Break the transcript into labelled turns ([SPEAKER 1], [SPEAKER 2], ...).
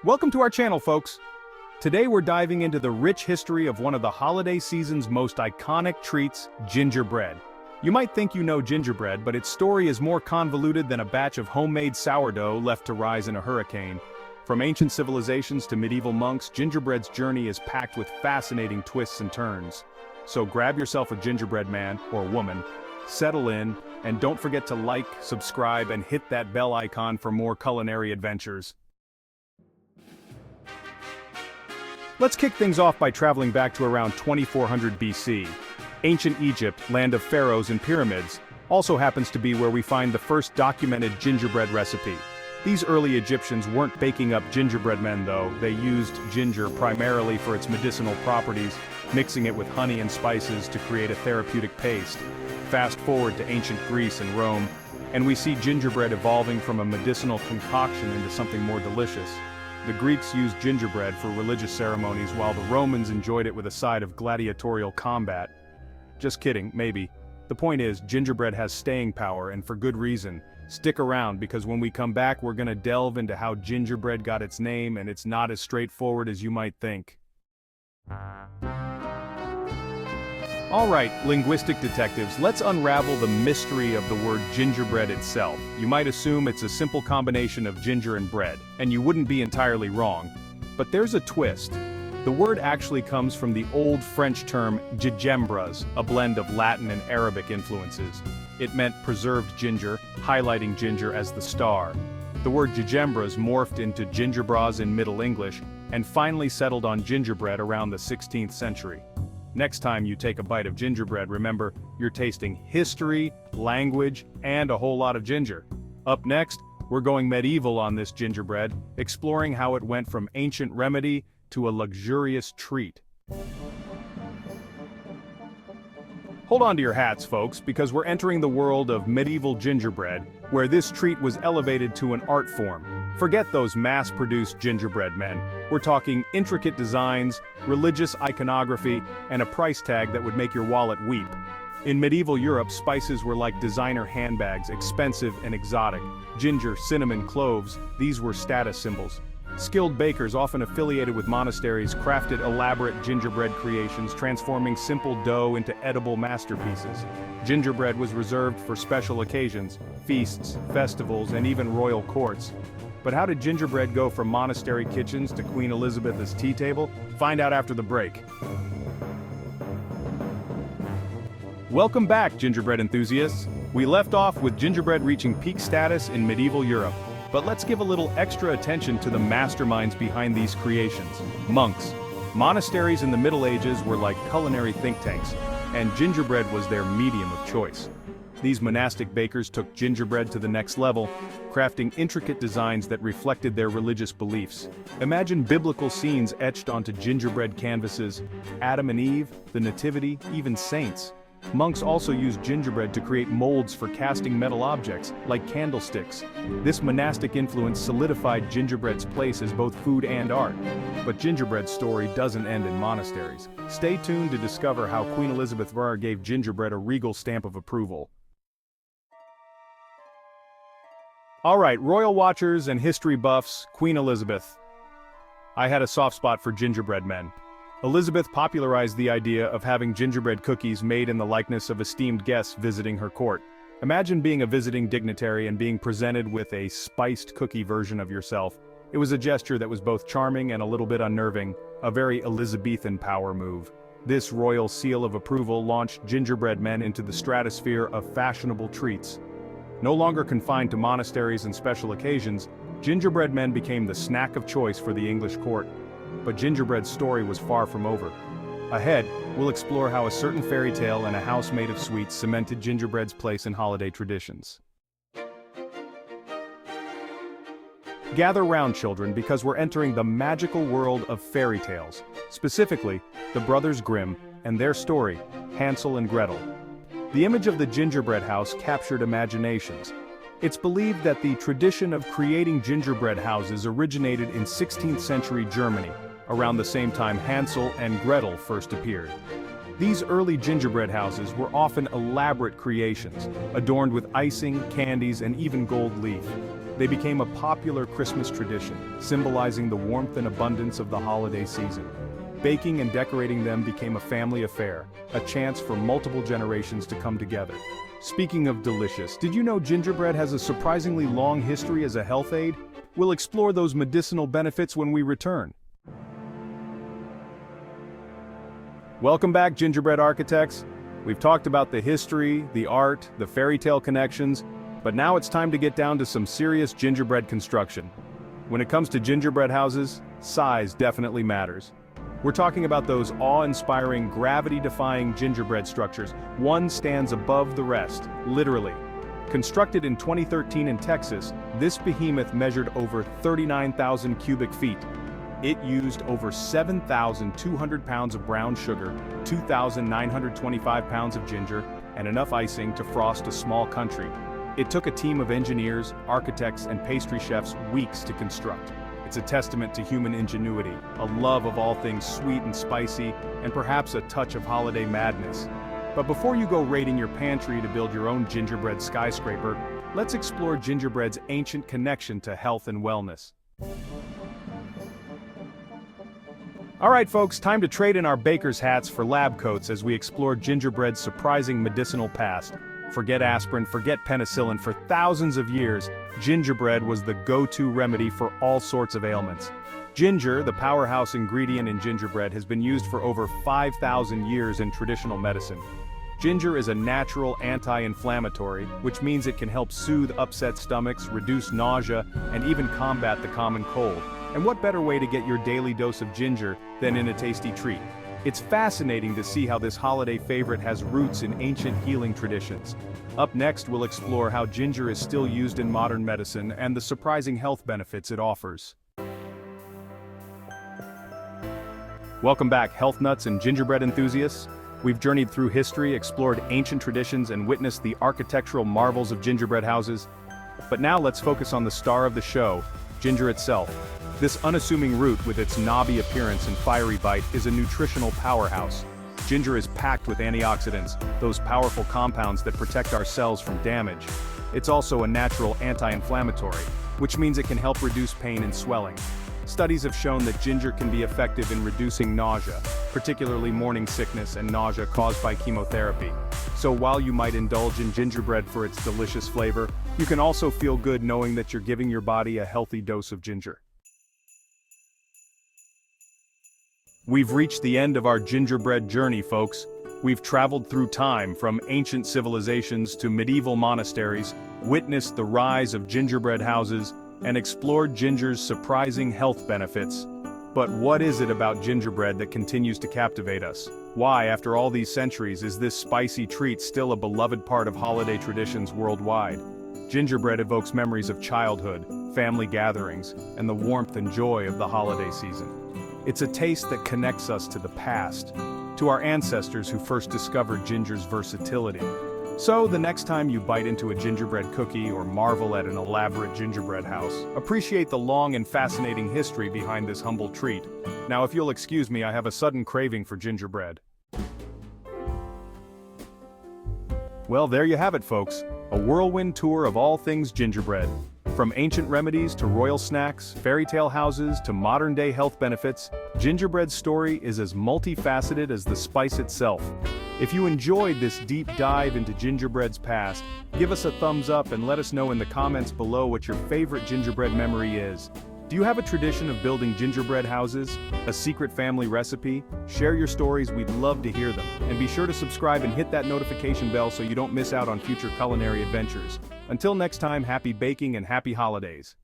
[SPEAKER 1] Welcome to our channel, folks. Today we're diving into the rich history of one of the holiday season's most iconic treats, gingerbread. You might think you know gingerbread, but its story is more convoluted than a batch of homemade sourdough left to rise in a hurricane. From ancient civilizations to medieval monks, gingerbread's journey is packed with fascinating twists and turns. So grab yourself a gingerbread man or woman, settle in, and don't forget to like, subscribe, and hit that bell icon for more culinary adventures. Let's kick things off by traveling back to around 2400 BC. Ancient Egypt, land of pharaohs and pyramids, also happens to be where we find the first documented gingerbread recipe. These early Egyptians weren't baking up gingerbread men though. They used ginger primarily for its medicinal properties, mixing it with honey and spices to create a therapeutic paste. Fast forward to ancient Greece and Rome, and we see gingerbread evolving from a medicinal concoction into something more delicious. The Greeks used gingerbread for religious ceremonies while the Romans enjoyed it with a side of gladiatorial combat. Just kidding, maybe. The point is, gingerbread has staying power, and for good reason. Stick around, because when we come back we're gonna delve into how gingerbread got its name, and it's not as straightforward as you might think. Alright, linguistic detectives, let's unravel the mystery of the word gingerbread itself. You might assume it's a simple combination of ginger and bread, and you wouldn't be entirely wrong. But there's a twist. The word actually comes from the old French term gingerbread, a blend of Latin and Arabic influences. It meant preserved ginger, highlighting ginger as the star. The word gingerbread morphed into gingerbread in Middle English, and finally settled on gingerbread around the 16th century. Next time you take a bite of gingerbread, remember, you're tasting history, language, and a whole lot of ginger. Up next, we're going medieval on this gingerbread, exploring how it went from ancient remedy to a luxurious treat. Hold on to your hats, folks, because we're entering the world of medieval gingerbread, where this treat was elevated to an art form. Forget those mass-produced gingerbread men. We're talking intricate designs, religious iconography, and a price tag that would make your wallet weep. In medieval Europe, spices were like designer handbags, expensive and exotic. Ginger, cinnamon, cloves, these were status symbols. Skilled bakers, often affiliated with monasteries, crafted elaborate gingerbread creations, transforming simple dough into edible masterpieces. Gingerbread was reserved for special occasions, feasts, festivals, and even royal courts. But how did gingerbread go from monastery kitchens to Queen Elizabeth's tea table? Find out after the break. Welcome back, gingerbread enthusiasts. We left off with gingerbread reaching peak status in medieval Europe. But let's give a little extra attention to the masterminds behind these creations. Monks. Monasteries in the Middle Ages were like culinary think tanks, and gingerbread was their medium of choice. These monastic bakers took gingerbread to the next level, crafting intricate designs that reflected their religious beliefs. Imagine biblical scenes etched onto gingerbread canvases, Adam and Eve, the Nativity, even saints. Monks also used gingerbread to create molds for casting metal objects, like candlesticks. This monastic influence solidified gingerbread's place as both food and art. But gingerbread's story doesn't end in monasteries. Stay tuned to discover how Queen Elizabeth gave gingerbread a regal stamp of approval. Alright, royal watchers and history buffs, Queen Elizabeth. I had a soft spot for gingerbread men. Elizabeth popularized the idea of having gingerbread cookies made in the likeness of esteemed guests visiting her court. Imagine being a visiting dignitary and being presented with a spiced cookie version of yourself. It was a gesture that was both charming and a little bit unnerving, a very Elizabethan power move. This royal seal of approval launched gingerbread men into the stratosphere of fashionable treats. No longer confined to monasteries and special occasions, gingerbread men became the snack of choice for the English court. But gingerbread's story was far from over. Ahead, we'll explore how a certain fairy tale and a house made of sweets cemented gingerbread's place in holiday traditions. Gather round, children, because we're entering the magical world of fairy tales, specifically, the Brothers Grimm and their story, Hansel and Gretel. The image of the gingerbread house captured imaginations. It's believed that the tradition of creating gingerbread houses originated in 16th century Germany, around the same time Hansel and Gretel first appeared. These early gingerbread houses were often elaborate creations, adorned with icing, candies, and even gold leaf. They became a popular Christmas tradition, symbolizing the warmth and abundance of the holiday season. Baking and decorating them became a family affair, a chance for multiple generations to come together. Speaking of delicious, did you know gingerbread has a surprisingly long history as a health aid? We'll explore those medicinal benefits when we return. Welcome back, gingerbread architects. We've talked about the history, the art, the fairy tale connections, but now it's time to get down to some serious gingerbread construction. When it comes to gingerbread houses, size definitely matters. We're talking about those awe-inspiring, gravity-defying gingerbread structures. One stands above the rest, literally. Constructed in 2013 in Texas, this behemoth measured over 39,000 cubic feet. It used over 7,200 pounds of brown sugar, 2,925 pounds of ginger, and enough icing to frost a small country. It took a team of engineers, architects, and pastry chefs weeks to construct. It's a testament to human ingenuity, a love of all things sweet and spicy, and perhaps a touch of holiday madness. But before you go raiding your pantry to build your own gingerbread skyscraper, let's explore gingerbread's ancient connection to health and wellness. All right, folks, time to trade in our baker's hats for lab coats as we explore gingerbread's surprising medicinal past. Forget aspirin, forget penicillin. For thousands of years, gingerbread was the go-to remedy for all sorts of ailments. Ginger, the powerhouse ingredient in gingerbread, has been used for over 5,000 years in traditional medicine. Ginger is a natural anti-inflammatory, which means it can help soothe upset stomachs, reduce nausea, and even combat the common cold. And what better way to get your daily dose of ginger than in a tasty treat? It's fascinating to see how this holiday favorite has roots in ancient healing traditions. Up next, we'll explore how ginger is still used in modern medicine and the surprising health benefits it offers. Welcome back, health nuts and gingerbread enthusiasts. We've journeyed through history, explored ancient traditions, and witnessed the architectural marvels of gingerbread houses. But now let's focus on the star of the show, ginger itself. This unassuming root with its knobby appearance and fiery bite is a nutritional powerhouse. Ginger is packed with antioxidants, those powerful compounds that protect our cells from damage. It's also a natural anti-inflammatory, which means it can help reduce pain and swelling. Studies have shown that ginger can be effective in reducing nausea, particularly morning sickness and nausea caused by chemotherapy. So while you might indulge in gingerbread for its delicious flavor, you can also feel good knowing that you're giving your body a healthy dose of ginger. We've reached the end of our gingerbread journey, folks. We've traveled through time, from ancient civilizations to medieval monasteries, witnessed the rise of gingerbread houses, and explored ginger's surprising health benefits. But what is it about gingerbread that continues to captivate us? Why, after all these centuries, is this spicy treat still a beloved part of holiday traditions worldwide? Gingerbread evokes memories of childhood, family gatherings, and the warmth and joy of the holiday season. It's a taste that connects us to the past, to our ancestors who first discovered ginger's versatility. So the next time you bite into a gingerbread cookie or marvel at an elaborate gingerbread house, appreciate the long and fascinating history behind this humble treat. Now, if you'll excuse me, I have a sudden craving for gingerbread. Well, there you have it, folks. A whirlwind tour of all things gingerbread. From ancient remedies to royal snacks, fairy tale houses to modern-day health benefits, gingerbread's story is as multifaceted as the spice itself. If you enjoyed this deep dive into gingerbread's past, give us a thumbs up and let us know in the comments below what your favorite gingerbread memory is. Do you have a tradition of building gingerbread houses? A secret family recipe? Share your stories, we'd love to hear them. And be sure to subscribe and hit that notification bell so you don't miss out on future culinary adventures. Until next time, happy baking and happy holidays.